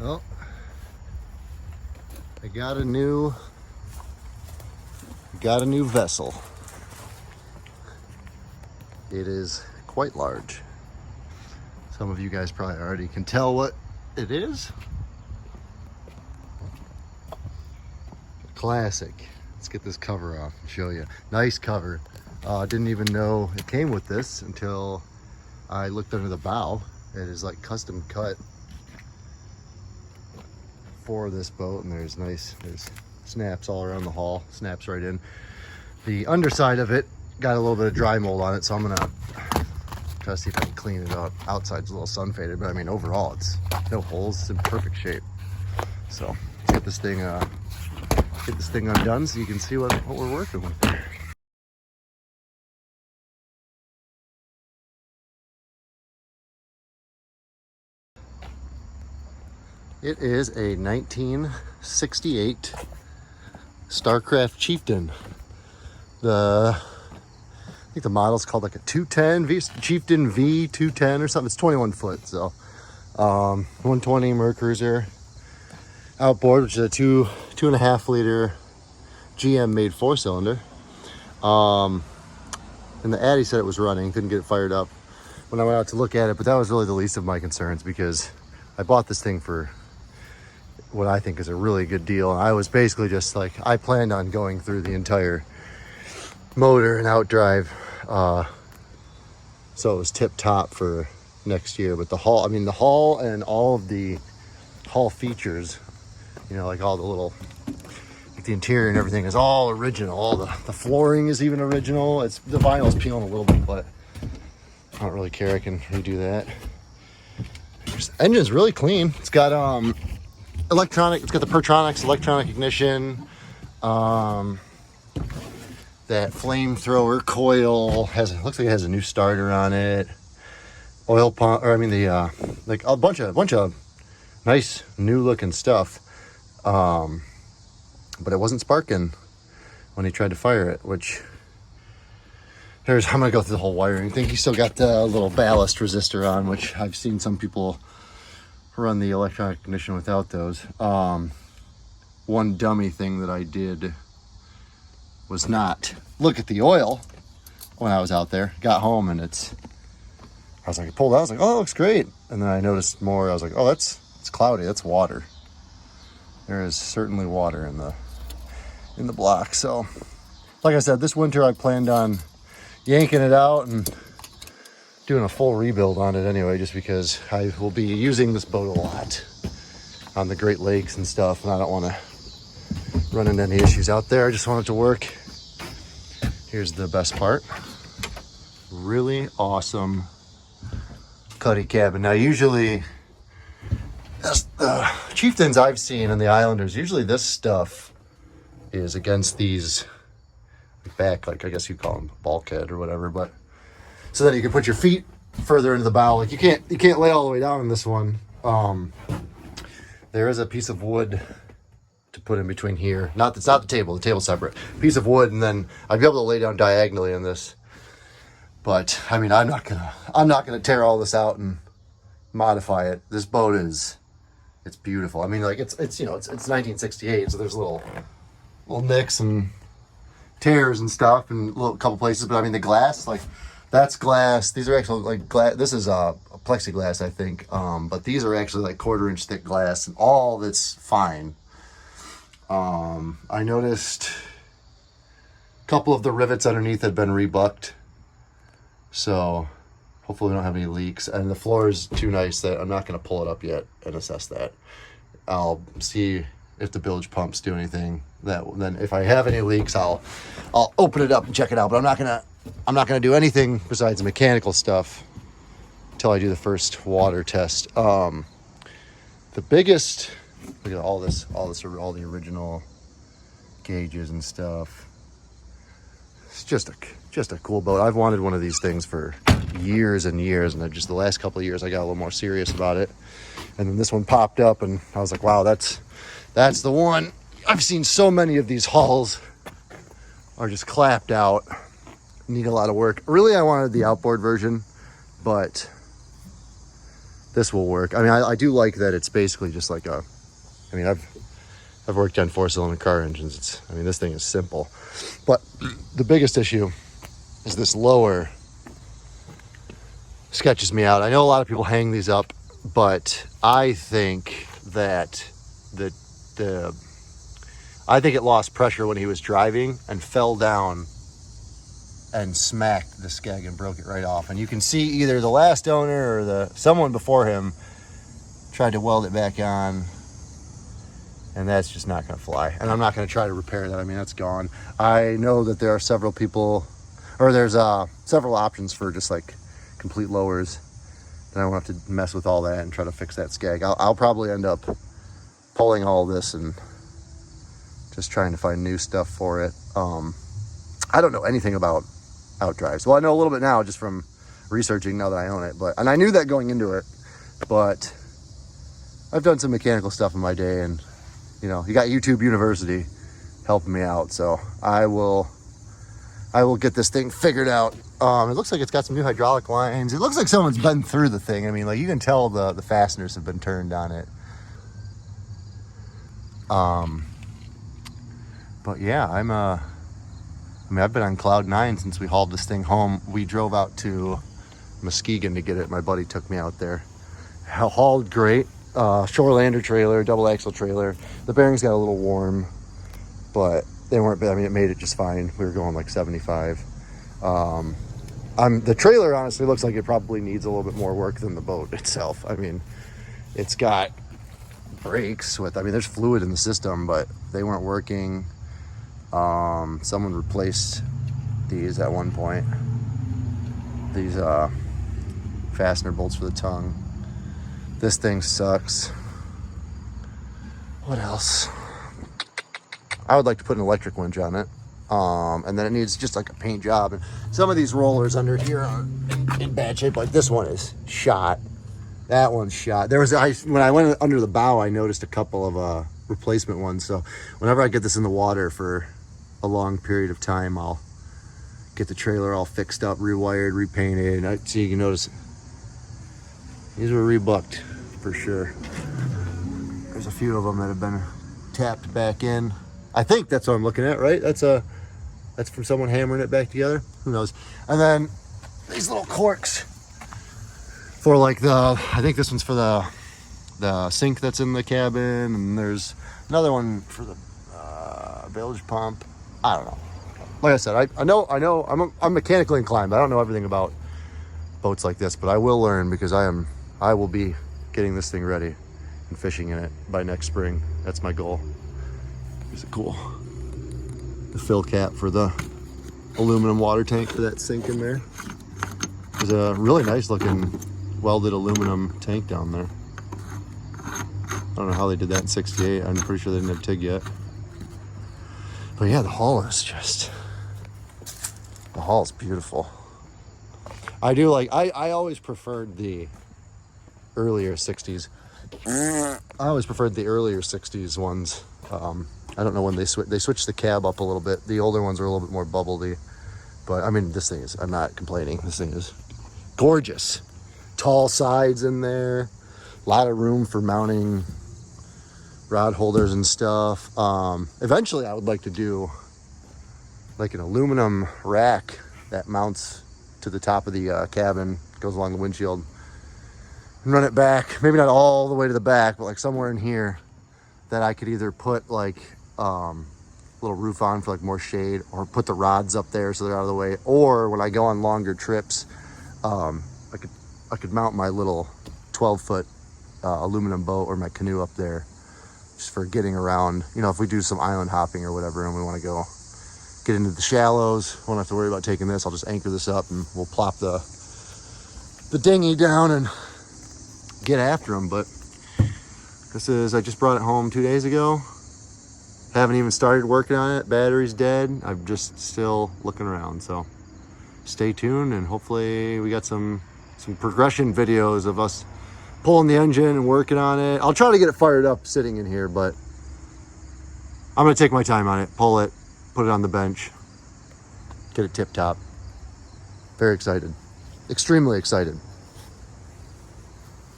Well, I got a new vessel. It is quite large. Some of you guys probably already can tell what it is. Classic. Let's get this cover off and show you. Nice cover. Didn't even know it came with this until I looked under the bow. It is like custom cut for this boat, and there's snaps all around the hull, snaps right in. The underside of it got a little bit of dry mold on it, so I'm gonna try to see if I can clean it up. Outside's a little sun faded, but I mean overall it's no holes, it's in perfect shape. So let's get this thing undone so you can see what we're working with. It is a 1968 Starcraft Chieftain. I think the model's called like a 210 Chieftain V210 or something. It's 21 foot, so 120 Mercruiser outboard, which is a 2.5 liter GM made 4-cylinder. And the Addy said it was running, couldn't get it fired up when I went out to look at it, but that was really the least of my concerns because I bought this thing for what I think is a really good deal. I was basically just like, I planned on going through the entire motor and outdrive, so it was tip top for next year. But the hull, I mean the hull and all of the hull features, you know, like all the little, like the interior and everything is all original. All the flooring is even original. It's the vinyl's peeling a little bit, but I don't really care, I can redo that. The engine's really clean. It's got electronic, it's got the Pertronics electronic ignition, that flamethrower coil looks like it has a new starter on it, oil pump, or I mean the like a bunch of nice new looking stuff, but it wasn't sparking when he tried to fire it, which I'm gonna go through the whole wiring thing. He still got the little ballast resistor on, which I've seen some people run the electronic ignition without those. One dummy thing that I did was not look at the oil when I was out there. Got home and I pulled out, I was like, oh, it looks great. And then I noticed more, I was like, oh, it's cloudy, that's water. There is certainly water in the block. So like I said, this winter I planned on yanking it out and doing a full rebuild on it anyway, just because I will be using this boat a lot on the Great Lakes and stuff, and I don't want to run into any issues out there. I just want it to work. Here's the best part. Really awesome cuddy cabin. Now usually the Chieftains I've seen and the Islanders, usually this stuff is against these back, like I guess you call them bulkhead or whatever, but so that you can put your feet further into the bow. Like you can't lay all the way down in this one. There is a piece of wood to put in between here. It's not the table's separate. Piece of wood, and then I'd be able to lay down diagonally in this. But I mean, I'm not gonna tear all this out and modify it. This boat it's beautiful. I mean, like it's 1968, so there's little nicks and tears and stuff, and a couple places. But I mean, the glass, like that's glass. These are actually like glass. This is a plexiglass, I think. But these are actually like 1/4 inch thick glass, and all that's fine. I noticed a couple of the rivets underneath had been rebucked, so hopefully we don't have any leaks. And the floor is too nice that I'm not going to pull it up yet and assess that. I'll see if the bilge pumps do anything. Then if I have any leaks, I'll open it up and check it out. But I'm not gonna do anything besides mechanical stuff until I do the first water test. The biggest, look at all the original gauges and stuff. It's just a cool boat. I've wanted one of these things for years and years, and just the last couple of years I got a little more serious about it. And then this one popped up, and I was like, wow, that's the one. I've seen so many of these hulls are just clapped out, need a lot of work. Really, I wanted the outboard version, but this will work. I mean, I do like that it's basically just like a, I mean, I've worked on 4-cylinder car engines. I mean, this thing is simple. But the biggest issue is this lower sketches me out. I know a lot of people hang these up, but I think that I think it lost pressure when he was driving and fell down and smacked the skeg and broke it right off. And you can see either the last owner or someone before him tried to weld it back on, and that's just not going to fly. And I'm not going to try to repair that. I mean, that's gone. I know that there are several people, or there's several options for just like complete lowers. Then I won't have to mess with all that and try to fix that skeg. I'll probably end up pulling all this and just trying to find new stuff for it. I don't know anything about outdrives. Well, I know a little bit now just from researching now that I own it, and I knew that going into it, but I've done some mechanical stuff in my day, and you know, you got YouTube University helping me out, so I will get this thing figured out. It looks like it's got some new hydraulic lines. It looks like someone's been through the thing. I mean, like, you can tell the fasteners have been turned on it. But yeah, I've been on cloud 9 since we hauled this thing home. We drove out to Muskegon to get it. My buddy took me out there. Hauled great. Shorelander trailer, double axle trailer. The bearings got a little warm, but they weren't bad. I mean, it made it just fine. We were going like 75. The trailer honestly looks like it probably needs a little bit more work than the boat itself. I mean, it's got brakes with, I mean, there's fluid in the system, but they weren't working. Someone replaced these at one point. These fastener bolts for the tongue. This thing sucks. What else? I would like to put an electric winch on it. And then it needs just like a paint job. And some of these rollers under here are in bad shape. Like this one is shot. That one's shot. When I went under the bow, I noticed a couple of replacement ones. So whenever I get this in the water for a long period of time, I'll get the trailer all fixed up, rewired, repainted. So you can notice these were rebucked for sure. There's a few of them that have been tapped back in. I think that's what I'm looking at, right? That's from someone hammering it back together. Who knows? And then these little corks for like I think this one's for the sink that's in the cabin, and there's another one for the bilge pump. I don't know. Like I said, I know I'm mechanically inclined, but I don't know everything about boats like this. But I will learn, because I will be getting this thing ready and fishing in it by next spring. That's my goal. Is it cool? The fill cap for the aluminum water tank for that sink in there. There's a really nice looking welded aluminum tank down there. I don't know how they did that in 68. I'm pretty sure they didn't have TIG yet. But yeah, the hull is beautiful. I do like, I always preferred the earlier 60s. I always preferred the earlier 60s ones. I don't know when they switched the cab up a little bit. The older ones are a little bit more bubbly. But I mean, this thing is, I'm not complaining. This thing is gorgeous. Tall sides in there. A lot of room for mounting rod holders and stuff. Eventually I would like to do like an aluminum rack that mounts to the top of the cabin, goes along the windshield, and run it back. Maybe not all the way to the back, but like somewhere in here that I could either put like little roof on for like more shade, or put the rods up there so they're out of the way. Or when I go on longer trips, I could mount my little 12-foot aluminum boat or my canoe up there, just for getting around. You know, if we do some island hopping or whatever and we want to go get into the shallows, won't have to worry about taking this. I'll just anchor this up and we'll plop the dinghy down and get after them. But I just brought it home 2 days ago. Haven't even started working on it. Battery's dead. I'm just still looking around. So stay tuned, and hopefully we got some progression videos of us pulling the engine and working on it. I'll try to get it fired up sitting in here, but I'm gonna take my time on it, pull it, put it on the bench, get it tip top. Very excited, extremely excited.